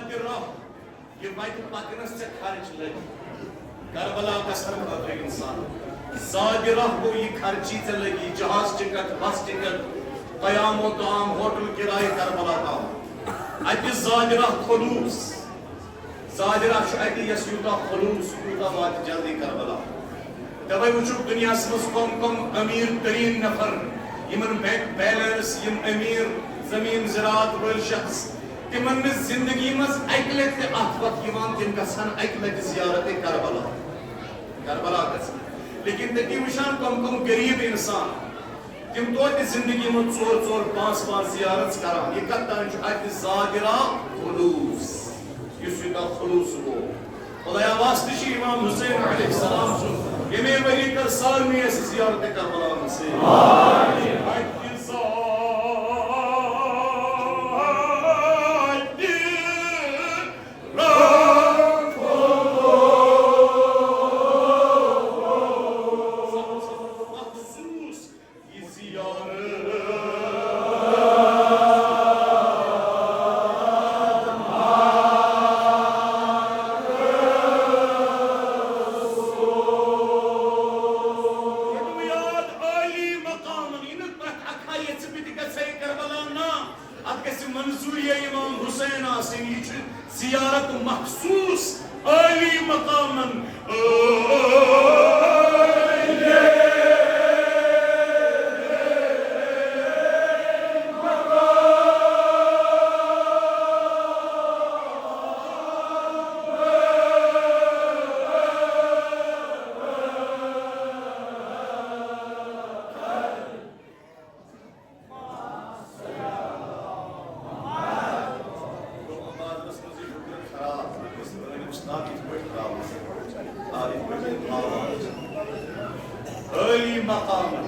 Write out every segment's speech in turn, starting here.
ज़ादिरा ये वत पकनस से खर्च लगी करबला कसर खतर इंसान ज़ादिरा को ये खर्ची से लगी जहाज टिकट बस टिकट क़याम व ताम होटल किराए करबला ताम अति ज़ादिरा खुलूस ज़ादिरा अति यस यूता खुलूस यूता वात जल्दी करबला तवे वुचुक दुनिया मज कम अमीर तरीन नफर यमन बैंक बैलेंस यम अमीर जमीन ज़राअत वल शख्स तिमन में जिंदगी मज एक लट अत वक्त यवान तिम गसन एक लट ज़ियारत करबला गसन लेकिन तकी वुशान कम गरीब इंसान तिम तोत जिंदगी मज 4-4-5 ज़ियारत करान ये कतान अत ज़ादिरा खुलूस युस युता खुलूस गो खुदाया वास्ते इमाम हुसैन अलैहिस्सलाम सु यमे वरी कर सालमी ऐसी ज़ियारत करबला से आमीन ज़ियारत मखसूस आली मकामन आली मकामन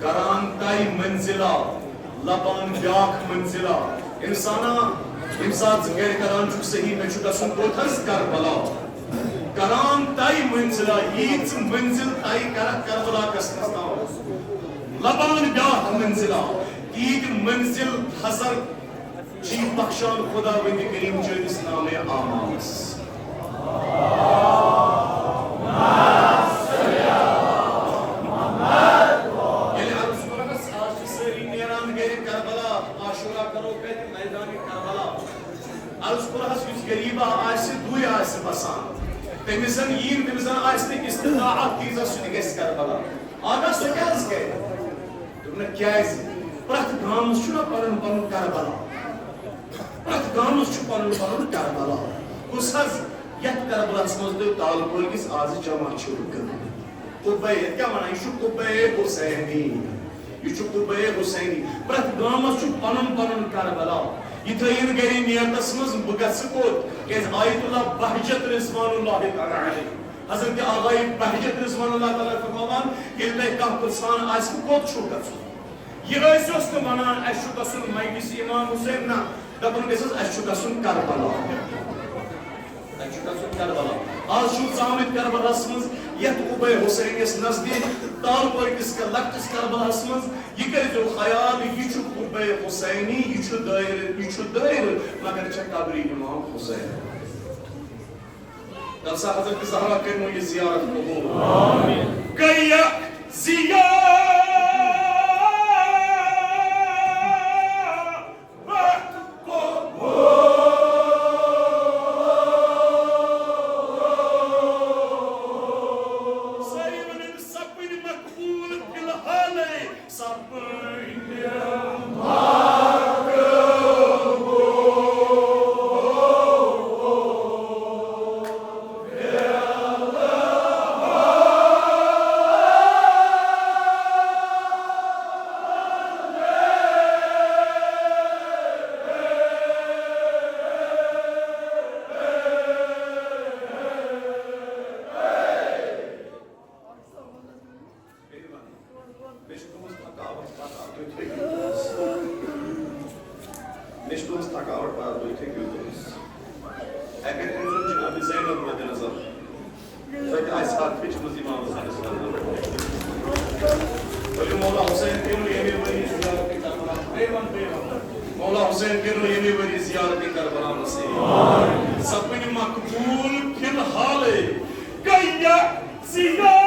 करानताई मंजिला लबान ब्याख मंजिला इंसाना इमसाद गर करान छु सही में छु गसन कोथस करबला करानताई मंजिला यीच मंजिल ताई करबला कसनस्ता लबान ब्याख मंजिला ईद मंजिल हजर जी बख्शान खुदा वंद करीम जनिस नामे आमास गरीबा आसे दुय आसे बसान तमिसन यीन तमिसन आसे इस्तिताअत तीजा सुनिगस करबला आगा सकाज के तुमने क्या है प्रत गामस छु ना परन करबला प्रत गामस छु परन करबला कुसज यत करबला समझ दो तालपुर किस आज जमा छु कुबे क्या माना यु कुबे हुसैनी यु कुबे हुसैनी प्रत गामस छु परन करबला इथाइन गरी नियतस मज बगसकोत के आयतुल्लाह बहजत रिजवानुल्लाह तआला अलैहि हजरत आगाई बहजत रिजवानुल्लाह तआला फरमान यल्ले का कुसान आज कोत छु गसु ये ऐसोस तो माना अशु गसुन मजलिस इमाम हुसैन ना दबन गसस अशु गसुन करबला आज छु जामित करबलास मज यत उबे हुसैन इस नजदीक तालपुर किस का लक्ष्य करबलास मज ये कर जो ख्याल ये छु उबे हुसैनी ये छु दायर मगर छ कब्र इमाम हुसैन दरसा हजरत ज़हरा के ये जियारत कबूल आमीन गया जिया मौला हुसैन के ये बड़ी ज़ियारत करबला नसीब सपने मकबूल फिलहाल गया ज़िया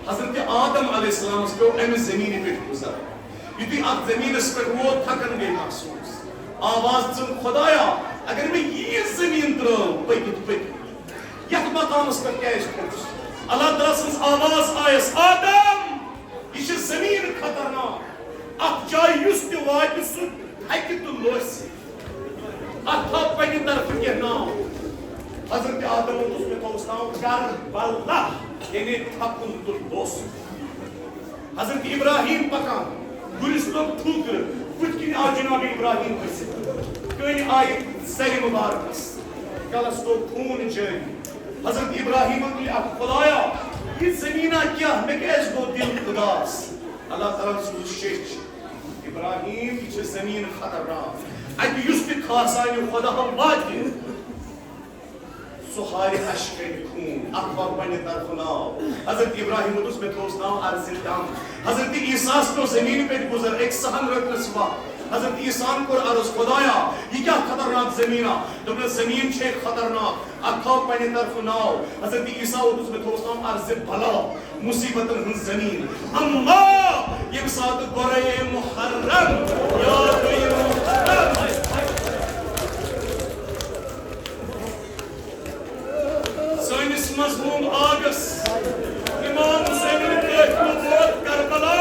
हज़रत आदम अलैहिस्सलाम को अमे ज़मीन पे गुज़र युति अत ज़मीनस पे वो थकन गई महसूस आवाज़ चुन खुदाया अगर मैं ये ज़मीन त्रो पकित पकित यत मकामस पे क्या इस अल्लाह ताला सन्स आवाज़ आयस आदम ये ज़मीन खतरनाक अत जाय युस ते वात सु हकि तु लोस अत था पन्ने तरफ के नाम हज़रत आदम उसमें तो उस नाम करबला यानी थकुन तुल दोस हज़रत इब्राहिम पकान गुलिस्तान ठुकर कुछ आ जनाब इब्राहिम कहीं आए सर मुबारक कलस तो खून जारी हज़रत इब्राहिम ने खुदाया ये ज़मीना क्या मैं कैसे दो दिल उदास अल्लाह ताला ने शेख इब्राहिम ये ज़मीन खतरनाक अत युस ते खासानी खुदा हम वाति सुहारी अश्क खून अखवा पन्ने तरफ नाव हज़रत इब्राहिम उसमें तो उस नाव अर्ज़ दाम हज़रत ईसा तो ज़मीन पे गुजर एक सहन रखने सुबह हज़रत ईसा को अर्ज़ खुदाया ये क्या खतरनाक ज़मीना जब ज़मीन छे खतरनाक अखवा पन्ने तरफ नाव हज़रत ईसा उसमें तो उस नाव अर्ज़ भला मुसीबत हन ज़मीन अम्मा ये साथ गोरे मुहर्रम या मुहर्रम मज़मूम आगस इमाम हुसैन ने मौत करबला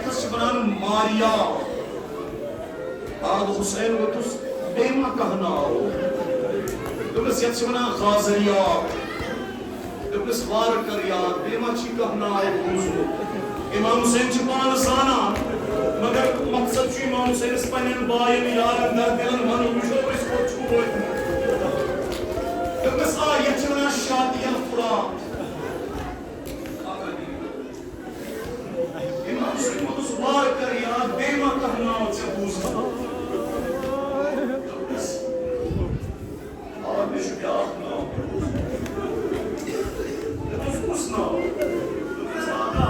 यतस बनान मारिया आद हुसैन वतुस बेमा कहनाओ दुमस यत बनान गाजरिया दुमस वार करिया बेमा ची कहनाओ बुझो इमाम हुसैन च पान साना मगर मकसद छु इमाम हुसैन इस पनन बायन यारन दर दिलन मन बुझो इसको छुओ दुमस आ यत बनान शादिया फुरात वार कर याद बेमा कहना से पूछना और निश क्या ना तो पूछना तो सादा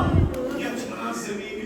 ये चना जमीन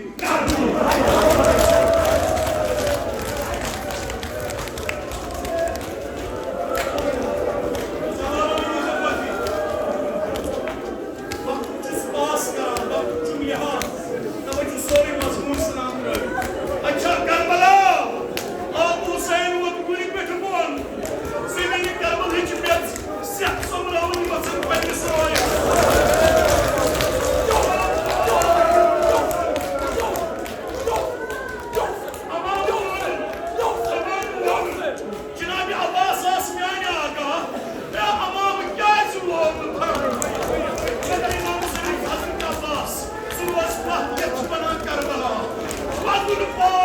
Wonderful!